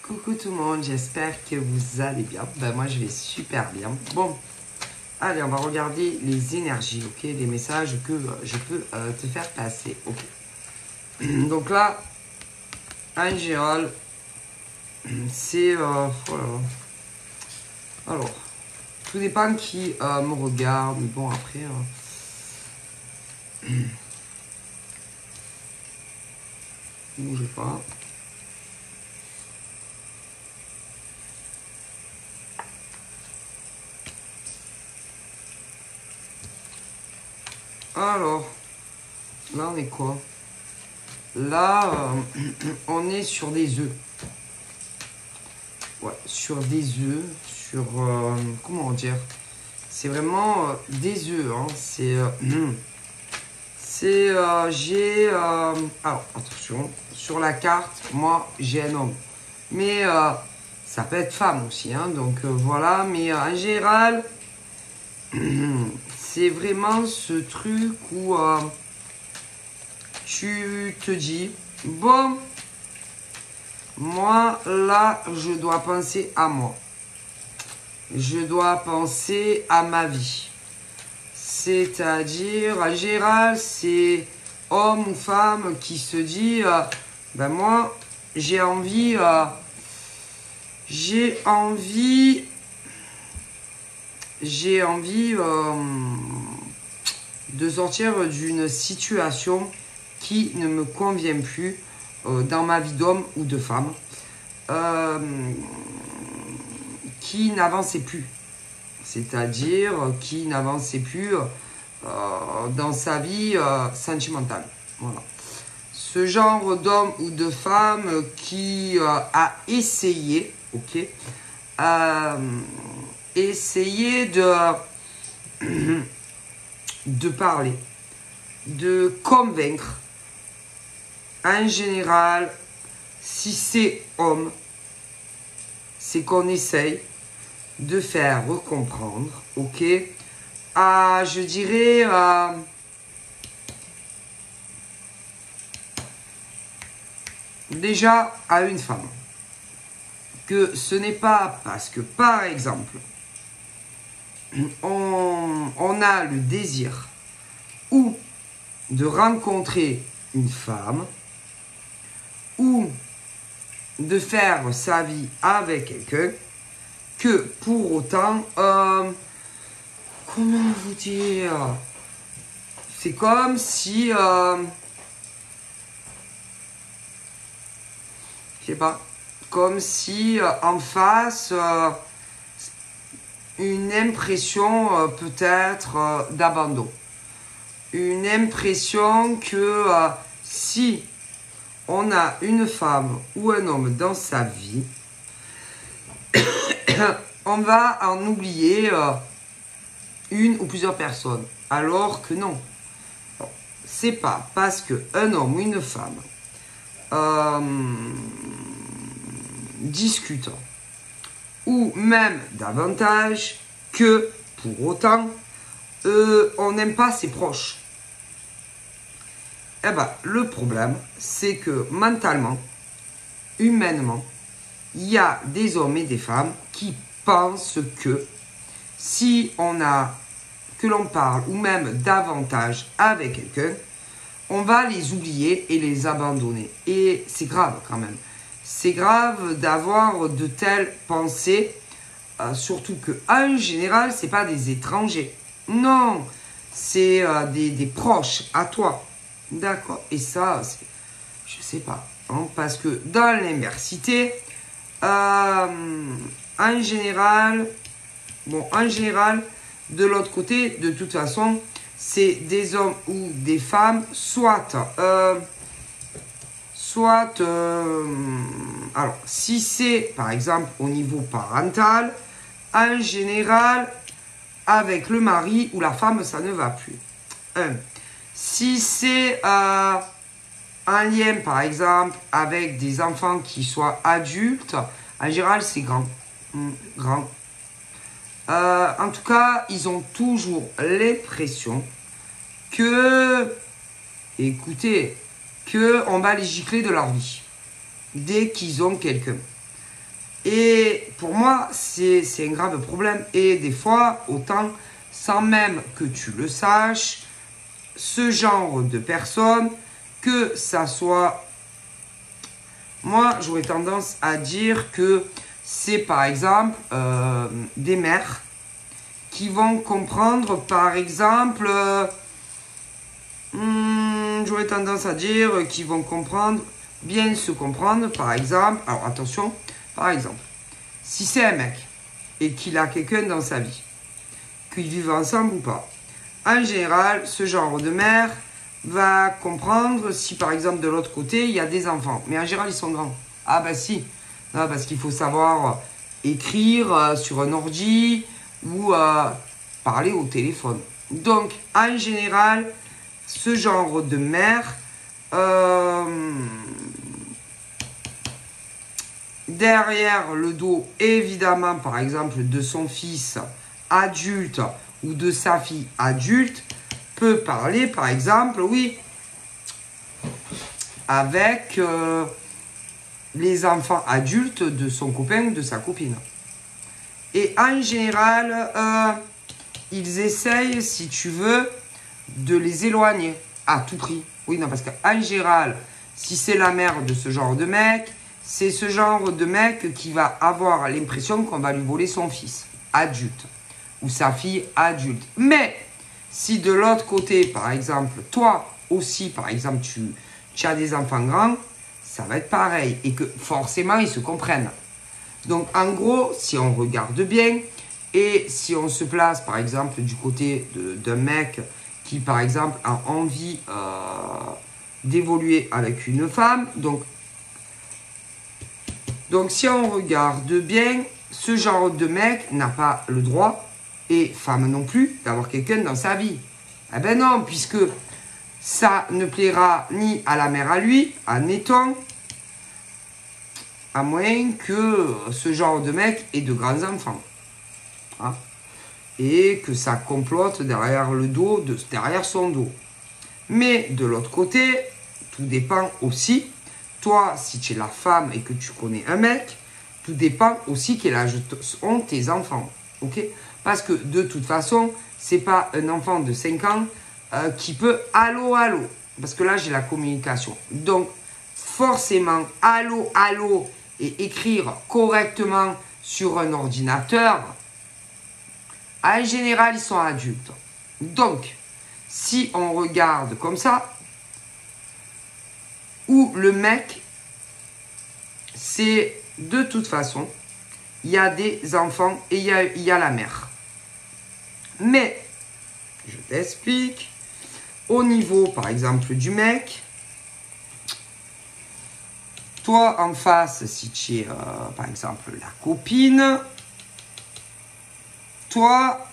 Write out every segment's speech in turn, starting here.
Coucou tout le monde, j'espère que vous allez bien. Ben moi je vais super bien. Bon, allez, on va regarder les énergies, ok, les messages que je peux te faire passer, ok. Donc là, en général, c'est... voilà. Alors, tout dépend qui me regarde, mais bon après... bougez pas. Alors, là on est quoi? Là, on est sur des œufs. Ouais, sur des œufs, sur... comment dire? C'est vraiment des œufs, hein. J'ai... alors, attention, sur la carte, moi, j'ai un homme. Mais ça peut être femme aussi, hein. Donc, voilà. Mais en général, c'est vraiment ce truc où tu te dis, bon, moi, là, je dois penser à moi. Je dois penser à ma vie. C'est-à-dire, en général, c'est homme ou femme qui se dit, ben moi, j'ai envie de sortir d'une situation qui ne me convient plus dans ma vie d'homme ou de femme, qui n'avançait plus. C'est-à-dire qui n'avançait plus dans sa vie sentimentale. Voilà. Ce genre d'homme ou de femme qui a essayé, ok, essayé de parler, de convaincre. En général, si c'est homme, c'est qu'on essaye de faire comprendre, ok, je dirais, déjà à une femme, que ce n'est pas parce que, par exemple, on a le désir ou de rencontrer une femme ou de faire sa vie avec quelqu'un, que pour autant, comment vous dire, c'est comme si, je sais pas, comme si en face, une impression peut-être d'abandon. Une impression que si on a une femme ou un homme dans sa vie, on va en oublier une ou plusieurs personnes. Alors que non. C'est pas parce qu'un homme ou une femme discute ou même davantage que pour autant on n'aime pas ses proches. Eh ben, le problème, c'est que mentalement, humainement, il y a des hommes et des femmes qui pensent que si on a, que l'on parle ou même davantage avec quelqu'un, on va les oublier et les abandonner. Et c'est grave quand même. C'est grave d'avoir de telles pensées, surtout que en général, c'est pas des étrangers. Non, c'est des proches à toi. D'accord. Et ça, je sais pas. Hein, parce que dans l'inversité, en général, de l'autre côté, de toute façon, c'est des hommes ou des femmes, alors, si c'est, par exemple, au niveau parental, en général, avec le mari ou la femme, ça ne va plus. Si c'est un lien, par exemple, avec des enfants qui soient adultes, en général, c'est grand. Grand. En tout cas, ils ont toujours l'impression que, écoutez, qu'on va les gicler de leur vie dès qu'ils ont quelqu'un. Et pour moi, c'est un grave problème. Et des fois, autant, sans même que tu le saches, ce genre de personnes, que ça soit... Moi, j'aurais tendance à dire que c'est par exemple des mères qui vont comprendre, par exemple... j'aurais tendance à dire qu'ils vont comprendre, bien se comprendre, par exemple... Alors, attention, par exemple, si c'est un mec et qu'il a quelqu'un dans sa vie, qu'ils vivent ensemble ou pas, en général, ce genre de mère va comprendre si, par exemple, de l'autre côté, il y a des enfants. Mais en général, ils sont grands. Ah bah si, non, parce qu'il faut savoir écrire sur un ordi ou parler au téléphone. Donc, en général, ce genre de mère... derrière le dos, évidemment, par exemple, de son fils adulte ou de sa fille adulte, peut parler, par exemple, oui, avec les enfants adultes de son copain ou de sa copine. Et en général, ils essayent, si tu veux, de les éloigner à tout prix. Oui, non, parce qu'en général, si c'est la mère de ce genre de mec, c'est ce genre de mec qui va avoir l'impression qu'on va lui voler son fils adulte ou sa fille adulte. Mais si de l'autre côté, par exemple, toi aussi, par exemple, tu as des enfants grands, ça va être pareil et que forcément, ils se comprennent. Donc, en gros, si on regarde bien et si on se place, par exemple, du côté d'un mec qui, par exemple, a envie d'évoluer avec une femme, donc, si on regarde bien, ce genre de mec n'a pas le droit, et femme non plus, d'avoir quelqu'un dans sa vie. Eh ben non, puisque ça ne plaira ni à la mère à lui, admettons, à moins que ce genre de mec ait de grands enfants. Hein, et que ça complote derrière le dos, derrière son dos. Mais de l'autre côté, tout dépend aussi. Toi, si tu es la femme et que tu connais un mec, tout dépend aussi quel âge ont tes enfants. Ok? Parce que de toute façon, c'est pas un enfant de 5 ans qui peut allô, allô. Parce que là, j'ai la communication. Donc, forcément, allô, allô, et écrire correctement sur un ordinateur, en général, ils sont adultes. Donc, si on regarde comme ça, où le mec, c'est de toute façon, il y a des enfants et il y a la mère. Mais, je t'explique, au niveau, par exemple, du mec, toi, en face, si tu es, par exemple, la copine, toi,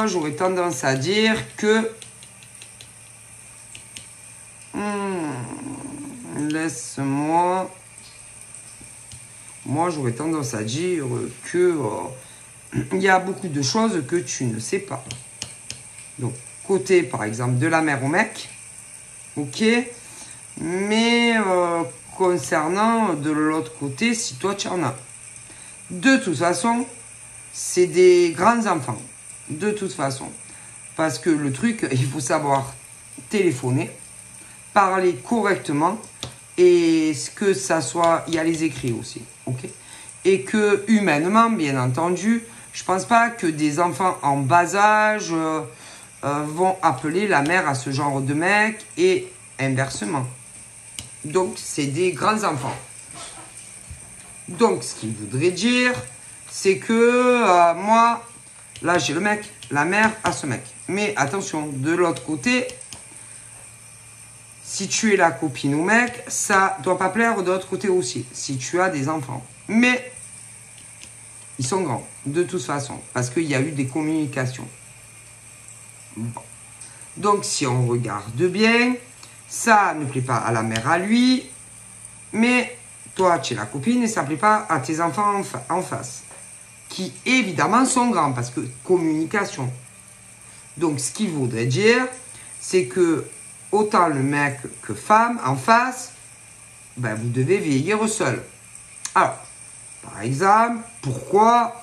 j'aurais tendance à dire que... laisse-moi... Moi, j'aurais tendance à dire que... il y a beaucoup de choses que tu ne sais pas. Donc, côté, par exemple, de la mère au mec, ok, mais concernant de l'autre côté, si toi, tu en as. De toute façon, c'est des grands enfants. De toute façon. Parce que le truc, il faut savoir téléphoner, parler correctement, et que ça soit... Il y a les écrits aussi, ok. Et que, humainement, bien entendu, je pense pas que des enfants en bas âge vont appeler la mère à ce genre de mec et inversement. Donc, c'est des grands enfants. Donc, ce qu'il voudrait dire, c'est que moi, là, j'ai le mec, la mère a ce mec. Mais attention, de l'autre côté, si tu es la copine ou mec, ça doit pas plaire de l'autre côté aussi, si tu as des enfants. Mais... ils sont grands, de toute façon, parce qu'il y a eu des communications. Bon. Donc, si on regarde bien, ça ne plaît pas à la mère à lui, mais toi, tu es la copine et ça ne plaît pas à tes enfants en face, qui évidemment sont grands, parce que communication. Donc, ce qu'il voudrait dire, c'est que autant le mec que femme en face, ben, vous devez vieillir seul. Alors, par exemple, pourquoi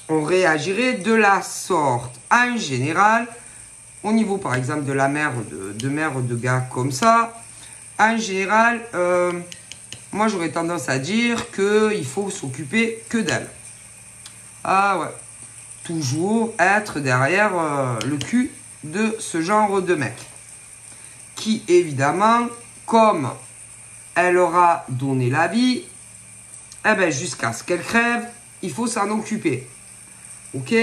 on réagirait de la sorte? En général, au niveau, par exemple, de la mère de gars comme ça, en général, moi, j'aurais tendance à dire qu'il faut s'occuper que d'elle. Ah ouais. Toujours être derrière le cul de ce genre de mec. Qui, évidemment, comme elle aura donné la vie, eh ben, jusqu'à ce qu'elle crève, il faut s'en occuper. Ok?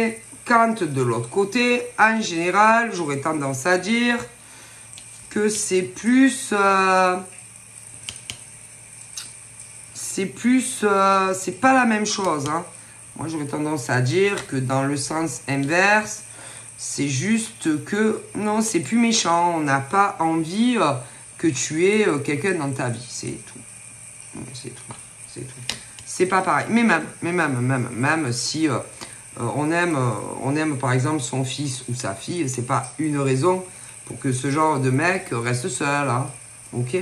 Quand de l'autre côté, en général, j'aurais tendance à dire que c'est plus... c'est pas la même chose. Hein. Moi, j'aurais tendance à dire que dans le sens inverse, c'est juste que, non, c'est plus méchant. On n'a pas envie que tu aies quelqu'un dans ta vie. C'est tout. C'est tout. C'est tout. C'est pas pareil. Mais même si on aime par exemple son fils ou sa fille, c'est pas une raison pour que ce genre de mec reste seul. Hein. Ok?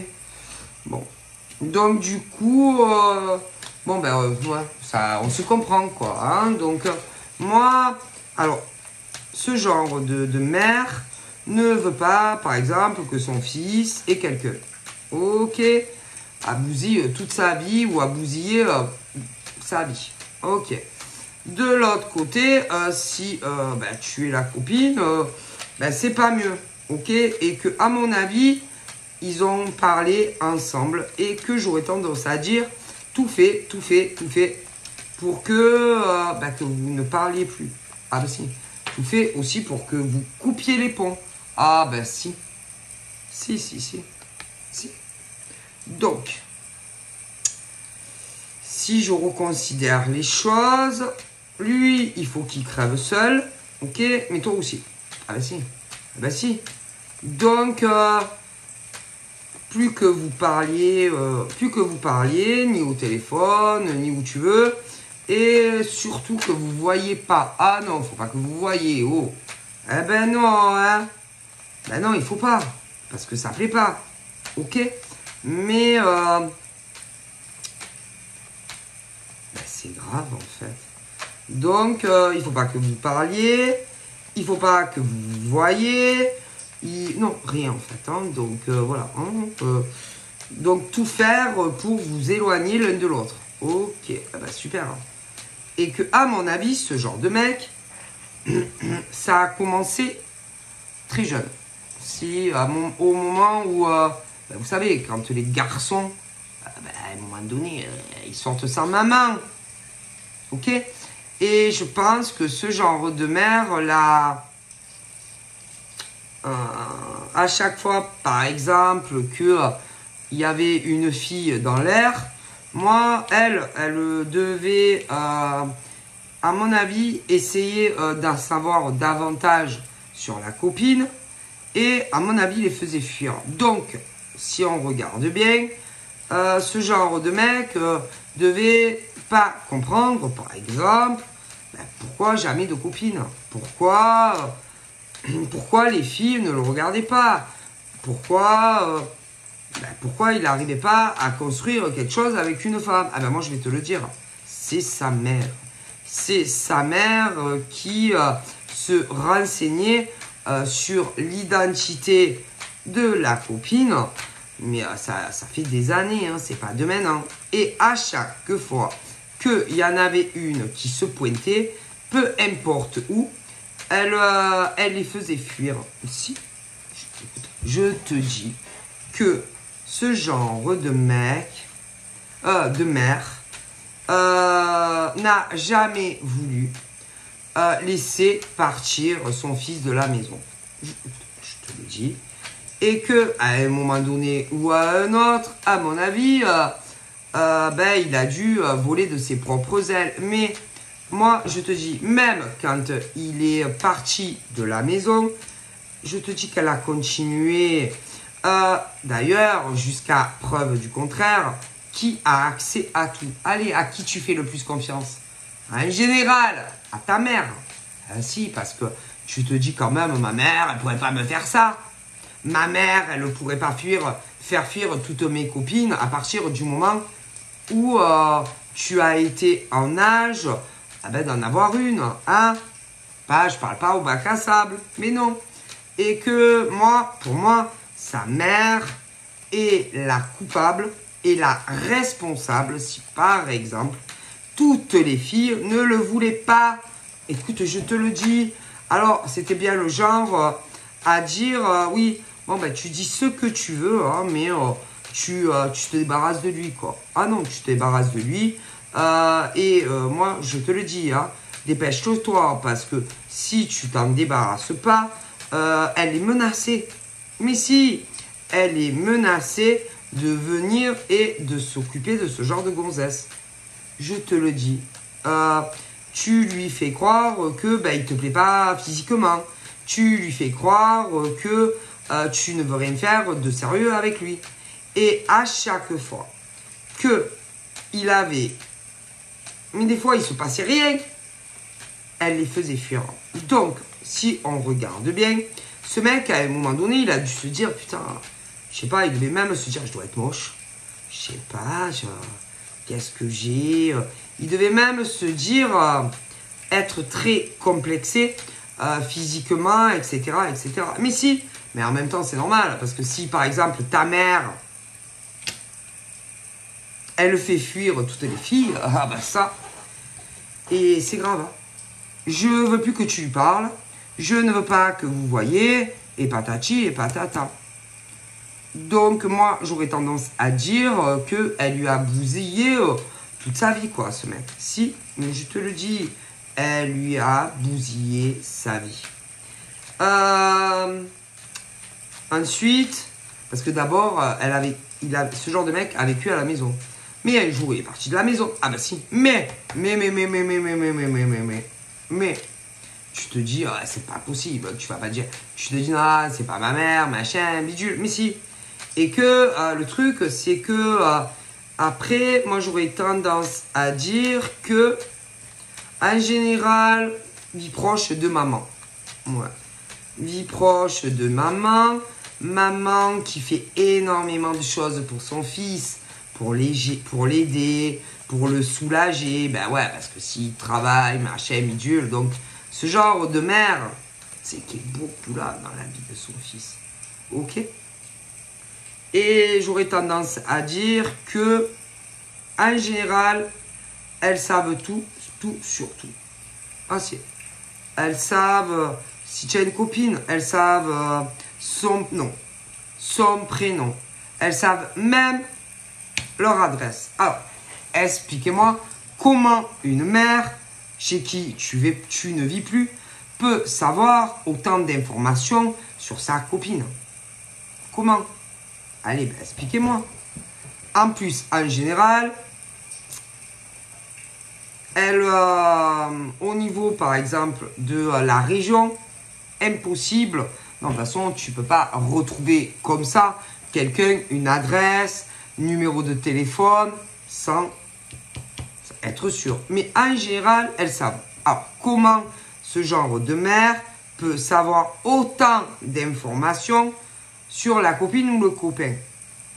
Bon. Donc du coup, bon ben ouais, ça, on se comprend quoi. Hein. Donc moi, alors ce genre de mère ne veut pas, par exemple, que son fils ait quelqu'un. Ok, à bousiller toute sa vie ou à bousiller sa vie. Ok. De l'autre côté, si ben, tu es la copine, ben, c'est pas mieux. Ok, et que à mon avis, ils ont parlé ensemble et que j'aurais tendance à dire tout fait pour que, bah, que vous ne parliez plus. Ah ben si. Tout fait aussi pour que vous coupiez les ponts. Ah ben si. Si. Donc, si je reconsidère les choses, lui, il faut qu'il crève seul. Ok, mais toi aussi. Ah ben si. Ah ben si. Donc... plus que vous parliez, ni au téléphone, ni où tu veux, et surtout que vous voyez pas. Ah non, faut pas que vous voyez. Oh, eh ben non, hein. Ben non, il faut pas, parce que ça plaît pas. Ok, mais ben c'est grave en fait. Donc il faut pas que vous parliez, il faut pas que vous voyez. Non, rien en fait. Hein. Donc voilà. Hein. Donc tout faire pour vous éloigner l'un de l'autre. Ok, ah bah, super. Hein. Et que à mon avis, ce genre de mec, ça a commencé très jeune. Si au moment où, bah, vous savez, quand les garçons, bah, à un moment donné, ils sortent sans maman. Ok. Et je pense que ce genre de mère là. À chaque fois, par exemple, que il y avait une fille dans l'air, moi, elle devait, à mon avis, essayer d'en savoir davantage sur la copine et, à mon avis, les faisait fuir. Donc, si on regarde bien, ce genre de mec devait pas comprendre, par exemple, ben, pourquoi jamais de copine, pourquoi les filles ne le regardaient pas, pourquoi il n'arrivait pas à construire quelque chose avec une femme. Ah ben moi je vais te le dire, c'est sa mère. C'est sa mère qui se renseignait sur l'identité de la copine. Mais ça fait des années, hein, c'est pas de maintenant. Et à chaque fois qu'il y en avait une qui se pointait, peu importe où, elle les faisait fuir. Si, je te dis que ce genre de mec, de mère, n'a jamais voulu laisser partir son fils de la maison. Je te le dis. Et que à un moment donné ou à un autre, à mon avis, ben, il a dû voler de ses propres ailes. Mais moi, je te dis, même quand il est parti de la maison, je te dis qu'elle a continué. D'ailleurs, jusqu'à preuve du contraire, qui a accès à tout? Allez, à qui tu fais le plus confiance? En général, à ta mère. Si, parce que tu te dis quand même, ma mère, elle pourrait pas me faire ça. Ma mère, elle ne pourrait pas faire fuir toutes mes copines à partir du moment où tu as été en âge d'en avoir une. Hein? Je parle pas au bac à sable, mais non. Et que pour moi, sa mère est la coupable et la responsable si par exemple, toutes les filles ne le voulaient pas. Écoute, je te le dis. Alors, c'était bien le genre à dire, oui, bon, ben, tu dis ce que tu veux, hein, mais tu te débarrasses de lui, quoi. Ah non, tu te débarrasses de lui. Moi, je te le dis, hein, dépêche-toi, parce que si tu t'en débarrasses pas, elle est menacée. Mais si, elle est menacée de venir et de s'occuper de ce genre de gonzesse. Je te le dis. Tu lui fais croire que il te plaît pas physiquement. Tu lui fais croire que tu ne veux rien faire de sérieux avec lui. Et à chaque fois que il avait, mais des fois il se passait rien, elle les faisait fuir. Donc, si on regarde bien, ce mec, à un moment donné, il a dû se dire, putain, je sais pas, il devait même se dire, je dois être moche. Je sais pas, qu'est-ce que j'ai. Il devait même se dire, être très complexé physiquement, etc., etc. Mais si, mais en même temps, c'est normal, parce que si, par exemple, ta mère, elle fait fuir toutes les filles, ça, et c'est grave. Je veux plus que tu lui parles, je ne veux pas que vous voyez, et patati et patata. Donc moi, j'aurais tendance à dire qu'elle lui a bousillé toute sa vie, quoi, ce mec. Si, mais je te le dis, elle lui a bousillé sa vie. Ensuite, parce que d'abord, ce genre de mec a vécu à la maison. Mais un jour, il est parti de la maison. Ah bah si. Mais, tu te dis, c'est pas possible. Tu vas pas dire, tu te dis, non, c'est pas ma mère, machin, bidule. Mais si. Et que le truc, c'est que après, moi, j'aurais tendance à dire que, en général, vie proche de maman. Ouais. Vie proche de maman. Maman qui fait énormément de choses pour son fils, pour l'aider, pour le soulager. Ben ouais, parce que s'il travaille, machin, bidule. Donc, ce genre de mère, c'est qui est beaucoup là dans la vie de son fils. Ok? Et j'aurais tendance à dire que, en général, elles savent tout sur tout. Ah si. Elles savent, si tu as une copine, elles savent son nom, son prénom. Elles savent même leur adresse. Alors, expliquez-moi comment une mère chez qui tu ne vis plus peut savoir autant d'informations sur sa copine. Comment? Allez, expliquez-moi. En plus, en général, elle, au niveau, par exemple, de la région, impossible. Non, de toute façon, tu ne peux pas retrouver comme ça quelqu'un, une adresse, numéro de téléphone, sans être sûr. Mais en général, elles savent. Alors, comment ce genre de mère peut savoir autant d'informations sur la copine ou le copain?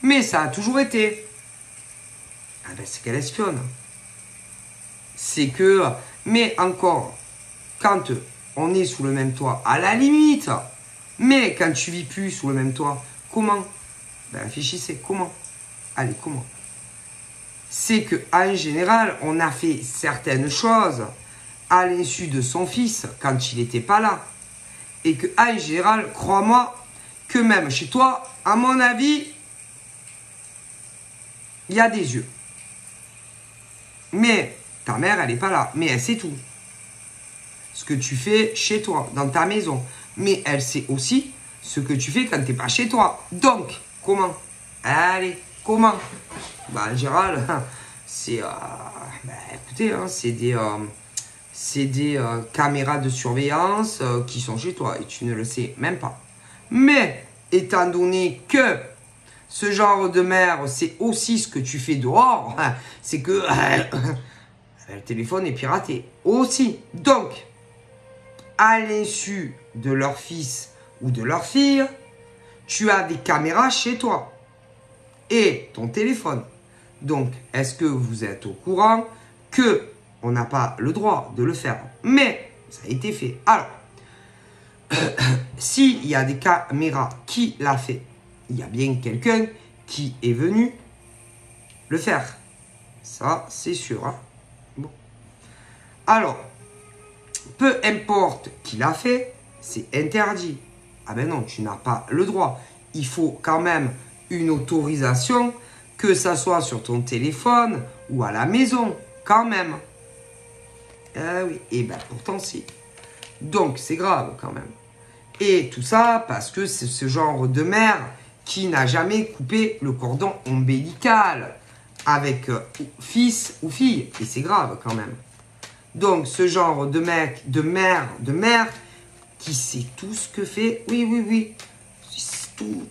Mais ça a toujours été. C'est qu'elle espionne. C'est que, mais encore, quand on est sous le même toit, à la limite, mais quand tu vis plus sous le même toit, comment? Réfléchissez, comment? Allez, comment? C'est que en général, on a fait certaines choses à l'insu de son fils quand il n'était pas là. Et que en général, crois-moi, que même chez toi, à mon avis, il y a des yeux. Mais ta mère, elle n'est pas là. Mais elle sait tout. Ce que tu fais chez toi, dans ta maison. Mais elle sait aussi ce que tu fais quand tu n'es pas chez toi. Donc, comment? Allez, comment? En général, c'est... écoutez, hein, c'est des caméras de surveillance qui sont chez toi. Et tu ne le sais même pas. Mais, étant donné que ce genre de mère, c'est aussi ce que tu fais dehors, c'est que le téléphone est piraté aussi. Donc, à l'insu de leur fils ou de leur fille, tu as des caméras chez toi. et ton téléphone. Donc, est-ce que vous êtes au courant que on n'a pas le droit de le faire? Mais ça a été fait. Alors, s'il y a des caméras qui l'a fait, il y a bien quelqu'un qui est venu le faire. Ça, c'est sûr. Hein. Bon. Alors, peu importe qui l'a fait, c'est interdit. Ah ben non, tu n'as pas le droit. Il faut quand même une autorisation, que ça soit sur ton téléphone ou à la maison, quand même. Ah oui, et ben pourtant si. Donc c'est grave quand même. Et tout ça parce que c'est ce genre de mère qui n'a jamais coupé le cordon ombilical avec fils ou fille. Et c'est grave quand même. Donc ce genre de mec, de mère qui sait tout ce que fait. Oui, oui, oui. Tout.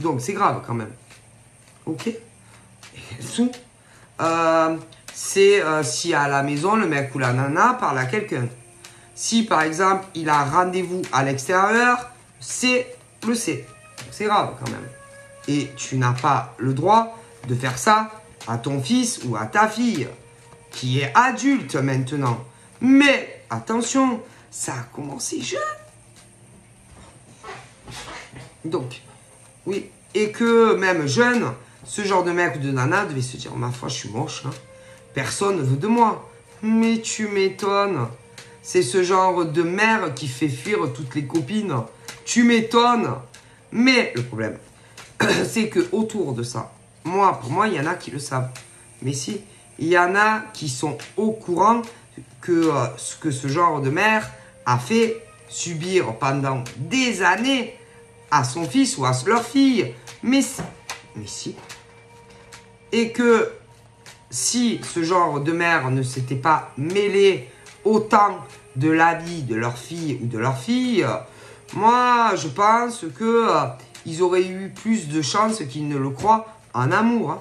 Donc c'est grave quand même. Ok. Tout. C'est si à la maison, le mec ou la nana parle à quelqu'un. Si par exemple, il a rendez-vous à l'extérieur, c'est le C. C'est grave quand même. Et tu n'as pas le droit de faire ça à ton fils ou à ta fille, qui est adulte maintenant. Mais attention, ça a commencé jeune. Donc, oui. Et que même jeune, ce genre de mec ou de nana devait se dire, ma foi, je suis moche. Hein. Personne ne veut de moi. Mais tu m'étonnes. C'est ce genre de mère qui fait fuir toutes les copines. Tu m'étonnes. Mais le problème, c'est que autour de ça, pour moi, il y en a qui le savent. Mais si, il y en a qui sont au courant que ce genre de mère a fait subir pendant des années à son fils ou à leur fille. Mais si. Et que si ce genre de mère ne s'était pas mêlé autant de la vie de leur fille ou de leur fille, moi, je pense que ils auraient eu plus de chances qu'ils ne le croient en amour. Hein.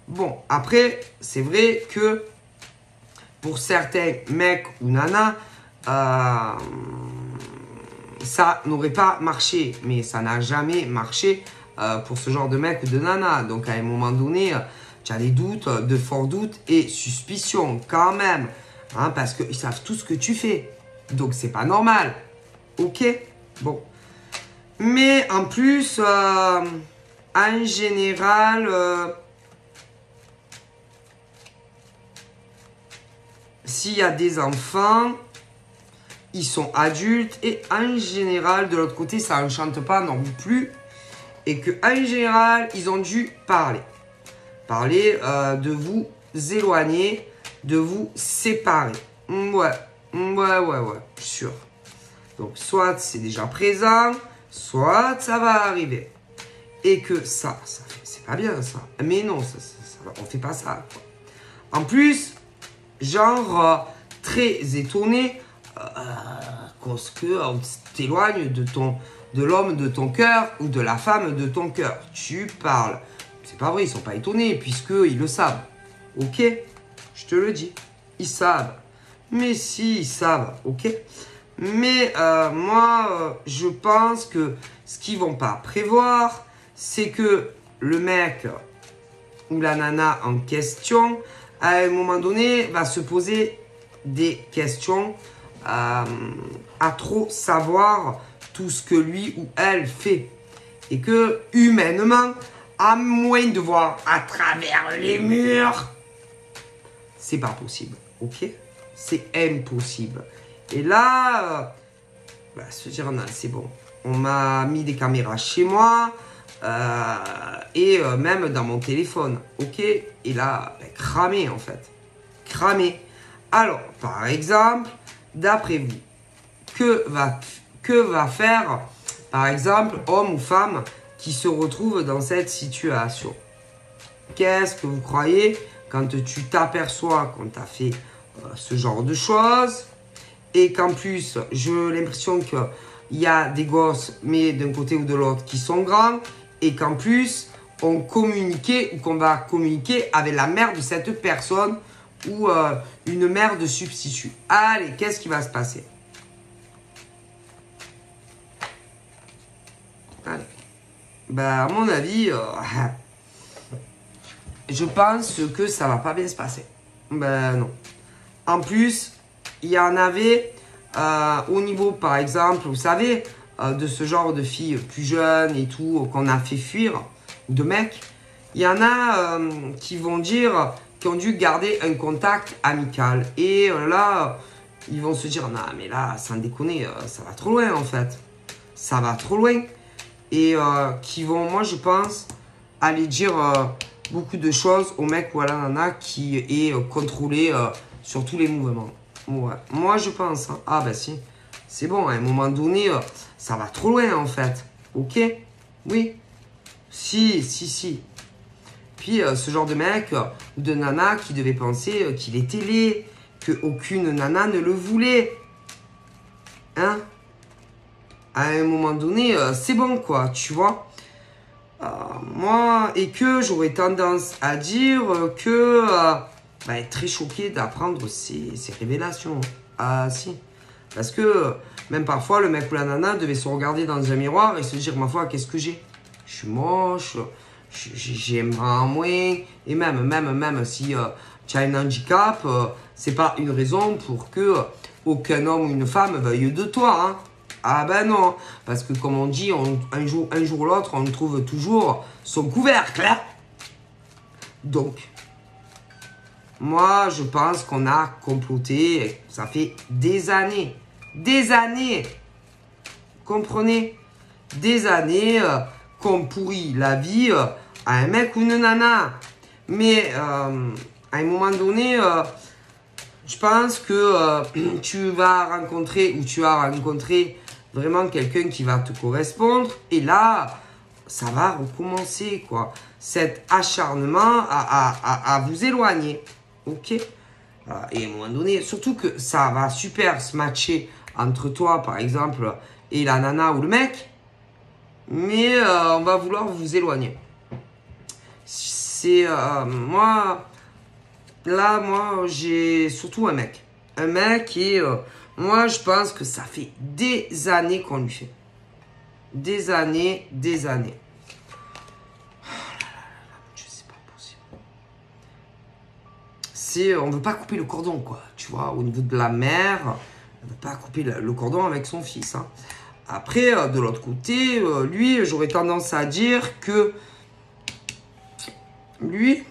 Bon, après, c'est vrai que pour certains mecs ou nanas, ça n'aurait pas marché. Mais ça n'a jamais marché pour ce genre de mec ou de nana. Donc, à un moment donné, tu as des doutes, de forts doutes et suspicions quand même. Hein, parce qu'ils savent tout ce que tu fais. Donc, c'est pas normal. Ok? Bon. Mais en plus, en général, s'il y a des enfants, ils sont adultes. Et en général, de l'autre côté, ça n'enchante pas non plus. Et qu'en général, ils ont dû parler. Parler de vous éloigner, de vous séparer. Ouais, sûr. Donc, soit c'est déjà présent, soit ça va arriver. Et que ça c'est pas bien ça. Mais non, on fait pas ça. Quoi. En plus, genre, très étonné parce que on t'éloigne de l'homme de ton cœur ou de la femme de ton cœur. Tu parles. C'est pas vrai, ils sont pas étonnés puisqu'ils le savent. Ok? Je te le dis. Ils savent. Mais si, ils savent. Ok? Mais moi, je pense que ce qu'ils vont pas prévoir, c'est que le mec ou la nana en question, à un moment donné, va se poser des questions à trop savoir tout ce que lui ou elle fait. Et que, humainement, à moins de voir à travers les murs, c'est pas possible. Ok? C'est impossible. Et là, se dire, non, c'est bon. On m'a mis des caméras chez moi et même dans mon téléphone. Ok? Et là, cramé en fait. Cramé. Alors, par exemple, d'après vous, que va faire, par exemple, homme ou femme qui se retrouve dans cette situation? Qu'est-ce que vous croyez quand tu t'aperçois qu'on t'a fait ce genre de choses et qu'en plus, j'ai l'impression qu'il y a des gosses, mais d'un côté ou de l'autre, qui sont grands et qu'en plus, on communiquait ou qu'on va communiquer avec la mère de cette personne ou une mère de substitut. Allez, qu'est-ce qui va se passer? Allez. À mon avis, je pense que ça va pas bien se passer. Ben non. En plus, il y en avait au niveau, par exemple, vous savez, de ce genre de filles plus jeunes et tout, qu'on a fait fuir, de mecs. Il y en a qui vont dire qu'ils ont dû garder un contact amical. Et là, ils vont se dire, non mais là, sans déconner, ça va trop loin en fait. Ça va trop loin. Et qui vont, moi je pense, aller dire beaucoup de choses au mec ou à la nana qui est contrôlé sur tous les mouvements. Ouais. Moi je pense, hein. Ah bah si, c'est bon, à un moment donné, ça va trop loin en fait. Ok? Oui. Si. Puis ce genre de mec ou de nana qui devait penser qu'il était laid, qu'aucune nana ne le voulait. Hein? À un moment donné, c'est bon quoi, tu vois. Moi, et que j'aurais tendance à dire que être très choqué d'apprendre ces révélations. Ah si. Parce que même parfois, le mec ou la nana devait se regarder dans un miroir et se dire, ma foi, qu'est-ce que j'ai? Je suis moche, j'ai un bras en moins. Et même si tu as un handicap, c'est pas une raison pour que aucun homme ou une femme veuille de toi. Hein. Ah ben non, parce que comme on dit, un jour ou l'autre, on trouve toujours son couvercle. Hein. Donc, moi, je pense qu'on a comploté, ça fait des années, comprenez, des années qu'on pourrit la vie à un mec ou une nana. Mais à un moment donné, je pense que tu vas rencontrer ou tu as rencontré vraiment quelqu'un qui va te correspondre. Et là, ça va recommencer, quoi. Cet acharnement à vous éloigner. Ok? Et à un moment donné, surtout que ça va super se matcher entre toi, par exemple, et la nana ou le mec. Mais on va vouloir vous éloigner. C'est moi, j'ai surtout un mec. Un mec et moi, je pense que ça fait des années qu'on lui fait. Des années. Oh là là, c'est pas possible. On veut pas couper le cordon, quoi. Tu vois, au niveau de la mère, on veut pas couper le cordon avec son fils. Hein. Après, de l'autre côté, lui, j'aurais tendance à dire que lui,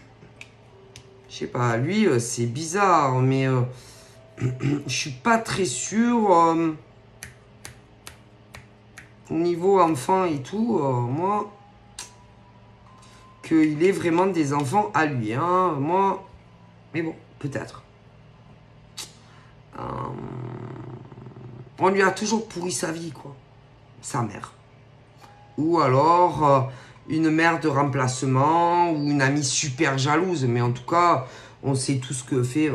je sais pas, lui, c'est bizarre, mais je suis pas très sûr. Au niveau enfant et tout, moi, qu'il ait vraiment des enfants à lui. Hein, moi, mais bon, peut-être. On lui a toujours pourri sa vie, quoi. Sa mère. Ou alors une mère de remplacement ou une amie super jalouse. Mais en tout cas, on sait tout ce que fait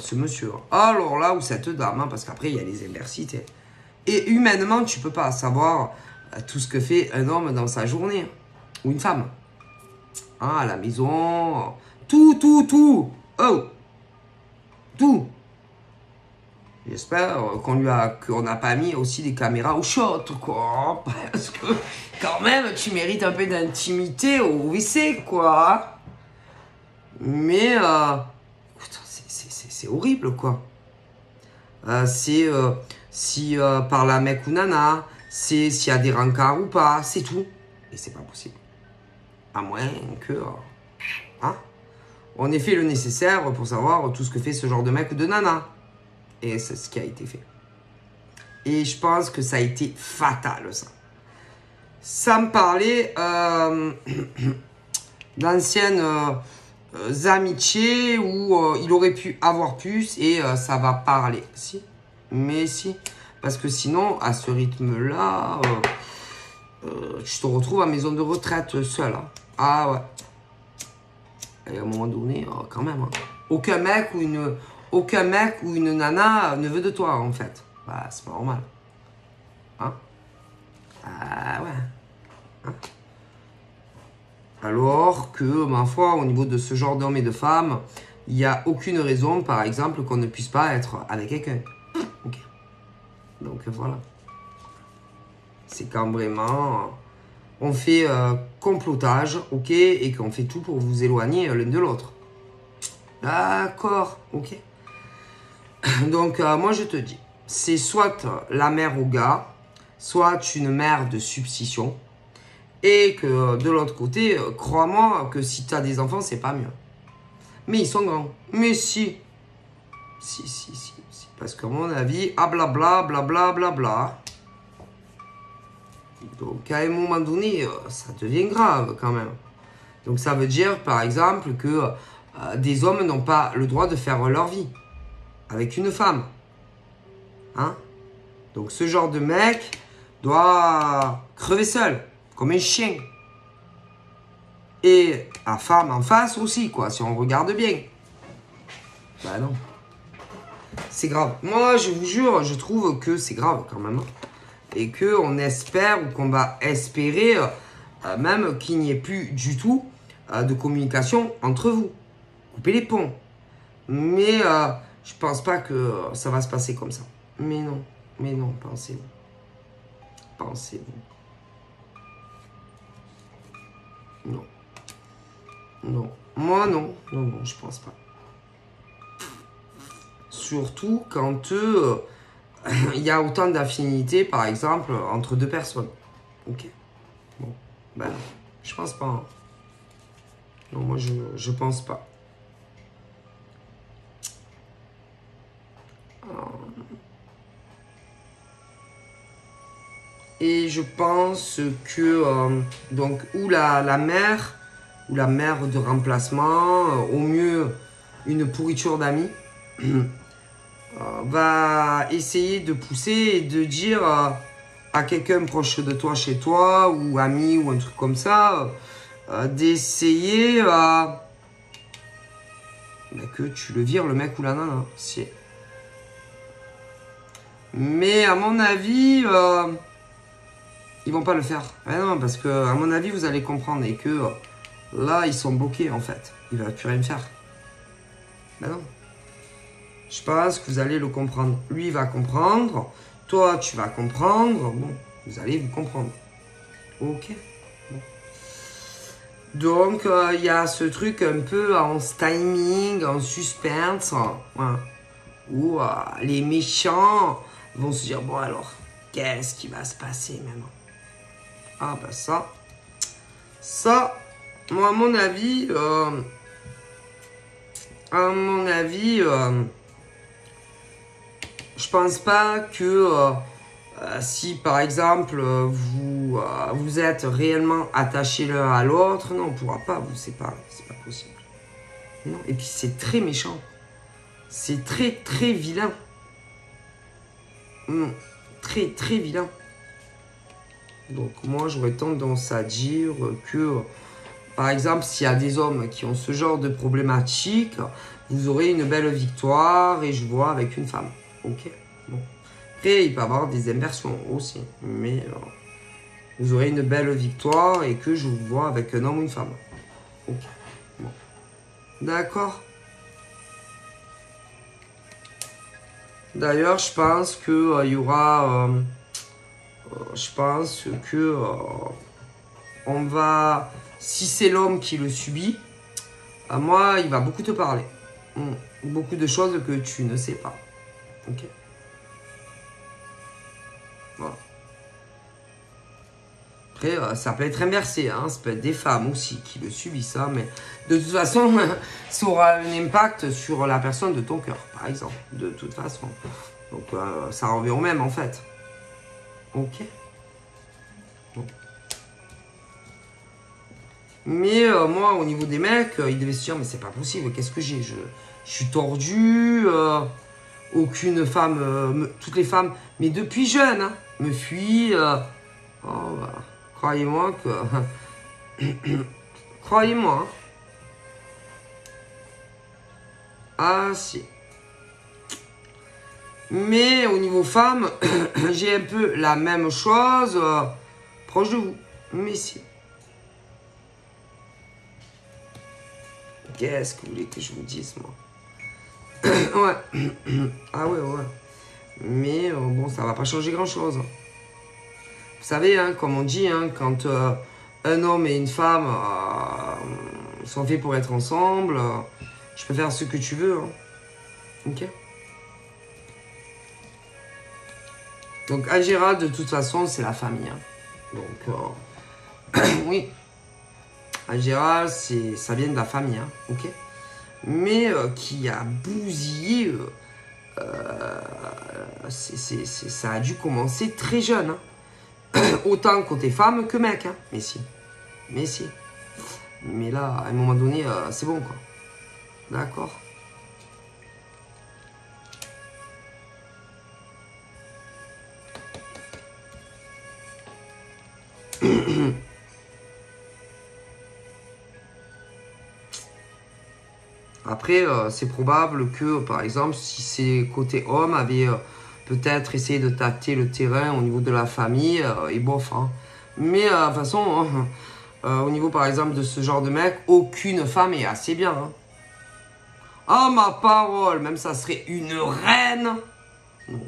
ce monsieur. Alors là, ou cette dame, hein, parce qu'après, il y a les adversités. Et humainement, tu peux pas savoir tout ce que fait un homme dans sa journée. Ou une femme. Hein, à la maison. Tout. Oh. Tout. J'espère qu'on n'a pas mis aussi des caméras au shot, quoi. Parce que, quand même, tu mérites un peu d'intimité au WC, quoi. Mais, c'est horrible, quoi. Si par la mec ou nana, c'est s'il y a des rencarts ou pas, c'est tout. Et c'est pas possible. À moins que, hein, on ait fait le nécessaire pour savoir tout ce que fait ce genre de mec ou de nana. Et c'est ce qui a été fait. Et je pense que ça a été fatal, ça. Ça me parlait d'anciennes amitiés où il aurait pu avoir plus et ça va parler. Si. Mais si. Parce que sinon, à ce rythme-là, tu te retrouves à maison de retraite seul. Hein. Ah ouais. Et à un moment donné, quand même. Hein. Aucun mec ou une nana ne veut de toi, en fait. Bah, c'est pas normal. Hein? Ah ouais. Hein? Alors que, ma foi, au niveau de ce genre d'hommes et de femmes, il n'y a aucune raison, par exemple, qu'on ne puisse pas être avec quelqu'un. Ok. Donc, voilà. C'est quand vraiment... on fait complotage, ok, et qu'on fait tout pour vous éloigner l'un de l'autre. D'accord, ok. Donc, moi, je te dis, c'est soit la mère au gars, soit une mère de substitution, et que de l'autre côté, crois-moi que si tu as des enfants, c'est pas mieux. Mais ils sont grands. Mais si. Si. Parce qu'à mon avis, ah blabla, blabla, blabla. Donc, à un moment donné, ça devient grave quand même. Donc, ça veut dire, par exemple, que des hommes n'ont pas le droit de faire leur vie avec une femme. Hein? Donc, ce genre de mec doit crever seul, comme un chien. Et la femme en face aussi, quoi, si on regarde bien. Bah non. C'est grave. Moi, je vous jure, je trouve que c'est grave quand même. Et qu'on espère ou qu'on va espérer même qu'il n'y ait plus du tout de communication entre vous. Coupez les ponts. Mais je pense pas que ça va se passer comme ça. Mais non, pensez-vous. Non. Moi, non, je pense pas. Surtout quand il y a autant d'affinités, par exemple, entre deux personnes. Ok. Bon. Ben non. Je pense pas. Hein. Non, moi, je pense pas. Et je pense que, donc, ou la mère de remplacement, au mieux, une pourriture d'amis, va essayer de pousser et de dire à quelqu'un proche de toi, chez toi, ou ami, ou un truc comme ça, d'essayer que tu le vires, le mec ou la nana. Si. Mais à mon avis, ils vont pas le faire. Mais non, parce que à mon avis, vous allez comprendre et que là, ils sont bloqués en fait. Ils ne vont plus rien faire. Ben non. Je pense que vous allez le comprendre. Lui, il va comprendre. Toi, tu vas comprendre. Bon, vous allez vous comprendre. Ok. Bon. Donc, il y a ce truc un peu en timing, en suspense, hein, où les méchants vont se dire, bon alors, qu'est-ce qui va se passer maintenant? Ah bah ça, moi à mon avis, je pense pas que si par exemple vous êtes réellement attachés l'un à l'autre, non, on pourra pas vous séparer, c'est pas possible. Non. Et puis c'est très méchant, c'est très vilain, très vilain. Donc moi j'aurais tendance à dire que par exemple s'il y a des hommes qui ont ce genre de problématique, vous aurez une belle victoire et je vois avec une femme. Ok. Bon. Après il peut y avoir des inversions aussi, mais vous aurez une belle victoire et que je vous vois avec un homme ou une femme. Ok. Bon. D'accord. D'ailleurs je pense que il y aura je pense que on va, si c'est l'homme qui le subit, moi, il va beaucoup te parler. Beaucoup de choses que tu ne sais pas. Ok. Voilà. Après, ça peut être inversé, hein. Ça peut être des femmes aussi qui le subissent, hein, mais de toute façon, ça aura un impact sur la personne de ton cœur, par exemple, de toute façon. Donc, ça revient au même, en fait. Ok. Bon. Mais moi, au niveau des mecs, ils devaient se dire, mais c'est pas possible, qu'est-ce que j'ai? Je suis tordu, aucune femme, toutes les femmes, mais depuis jeune, hein, me fuient. Oh, bah, croyez-moi que... croyez-moi. Hein. Ah, si. Mais au niveau femme, j'ai un peu la même chose proche de vous. Mais si. Qu'est-ce que vous voulez que je vous dise, moi? Ouais. Ah ouais. Mais bon, ça va pas changer grand-chose. De toute savez, hein, comme on dit, hein, quand un homme et une femme sont faits pour être ensemble, je peux faire ce que tu veux. Hein. Ok. Donc, Agéra, de toute façon, c'est la famille. Hein. Donc, oui. Agéra, ça vient de la famille. Hein. Ok. Mais qui a bousillé, ça a dû commencer très jeune. Hein. Autant côté femme que mec. Hein. Mais si. Mais si. Mais là, à un moment donné, c'est bon, quoi. D'accord. Après, c'est probable que, par exemple, si c'est côté homme, avait peut-être essayé de tâter le terrain au niveau de la famille, et bof. Hein. Mais de toute façon, au niveau, par exemple, de ce genre de mec, aucune femme est assez bien. Hein. Oh, ma parole, même ça serait une reine. Non.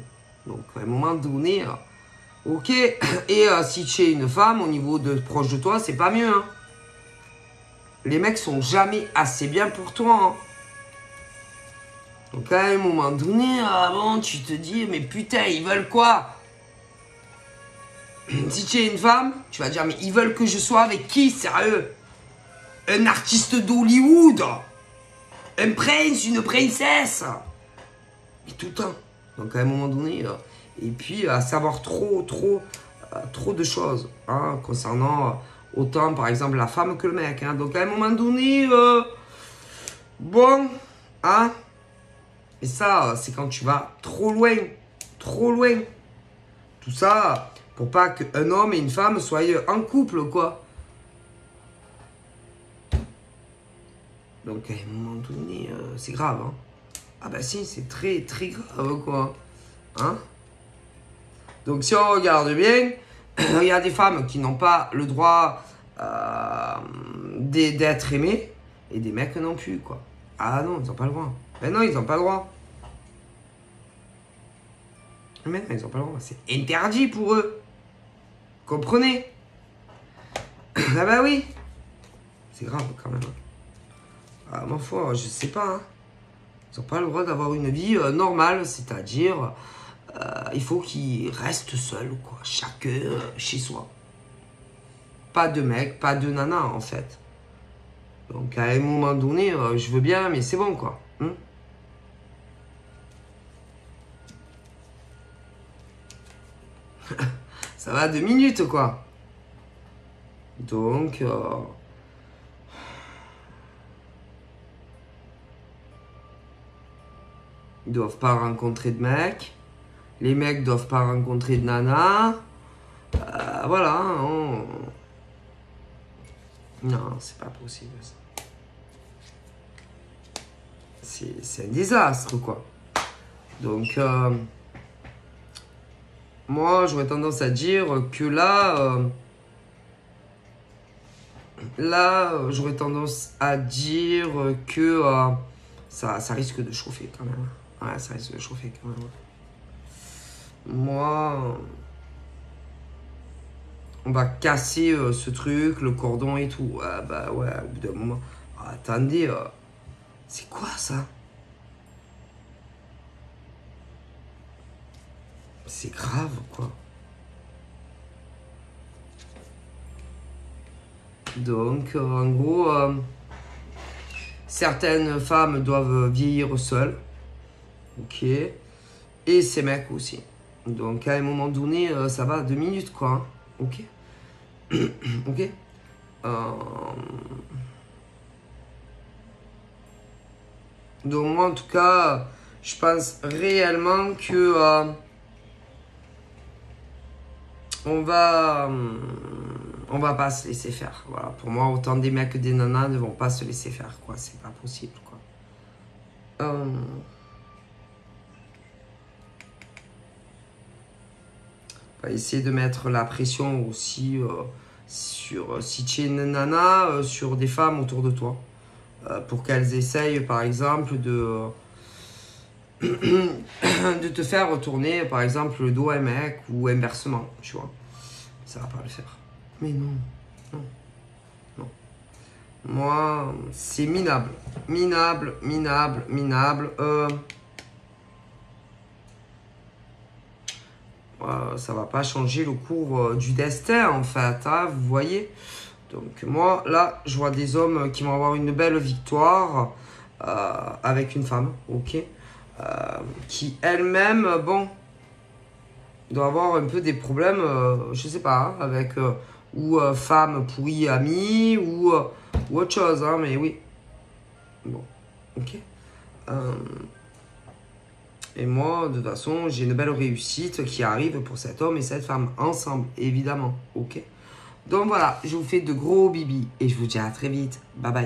Donc, à un moment donné, ok. Et si tu es une femme, au niveau de proche de toi, c'est pas mieux. Hein. Les mecs sont jamais assez bien pour toi. Hein. Donc, à un moment donné, bon, tu te dis, mais putain, ils veulent quoi? Si tu es une femme, tu vas dire, mais ils veulent que je sois avec qui, sérieux? Un artiste d'Hollywood? Un prince, une princesse? Et tout le temps. Donc, à un moment donné, et puis, à savoir trop de choses, hein, concernant autant, par exemple, la femme que le mec. Hein. Donc, à un moment donné, bon, hein. Et ça, c'est quand tu vas trop loin. Trop loin. Tout ça, pour pas qu'un homme et une femme soient en couple, quoi. Donc, à un moment donné, c'est grave, hein. Ah bah si, c'est très grave, quoi. Hein? Donc, si on regarde bien, il y a des femmes qui n'ont pas le droit d'être aimées, et des mecs non plus, quoi. Ah non, ils n'ont pas le droit. Ben non, ils n'ont pas le droit. Mais ils n'ont pas le droit. C'est interdit pour eux. Comprenez? Ah bah oui. C'est grave quand même. Ah, ma foi, je sais pas. Hein. Ils n'ont pas le droit d'avoir une vie normale. C'est-à-dire, il faut qu'ils restent seuls, quoi. Chacun chez soi. Pas de mec, pas de nana, en fait. Donc, à un moment donné, je veux bien, mais c'est bon, quoi. Hein? Ça va 2 minutes, quoi. Donc, ils doivent pas rencontrer de mecs. Les mecs doivent pas rencontrer de nana. Voilà. Hein, Non, c'est pas possible. C'est un désastre, quoi. Donc, moi, j'aurais tendance à dire que là, j'aurais tendance à dire que ça risque de chauffer quand même. Ouais, ça risque de chauffer quand même. Moi, on va casser ce truc, le cordon et tout. Ah bah ouais, au bout d'un moment. Attendez, c'est quoi ça? C'est grave, quoi. Donc, en gros, certaines femmes doivent vieillir seules. Ok. Et ces mecs aussi. Donc, à un moment donné, ça va 2 minutes, quoi. Hein. Ok. Ok. Donc, moi, en tout cas, je pense réellement que on va pas se laisser faire. Voilà. Pour moi, autant des mecs que des nanas ne vont pas se laisser faire, quoi. C'est pas possible, quoi. On va essayer de mettre la pression aussi sur, si tu es une nana, sur des femmes autour de toi. Pour qu'elles essayent, par exemple, de te faire retourner, par exemple, le dos à un mec ou inversement, tu vois. ça va pas le faire. Mais non, non, non. Moi, c'est minable. Minable, minable, minable. Ça va pas changer le cours du destin, en fait, hein, vous voyez. Donc moi, là, je vois des hommes qui vont avoir une belle victoire avec une femme, ok, qui elle-même, bon, doit avoir un peu des problèmes, je sais pas, hein, avec ou femme pourrie amie ou autre chose, hein, mais oui. Bon, ok. Et moi, de toute façon, j'ai une belle réussite qui arrive pour cet homme et cette femme ensemble, évidemment, ok. Donc voilà, je vous fais de gros bibis et je vous dis à très vite. Bye bye.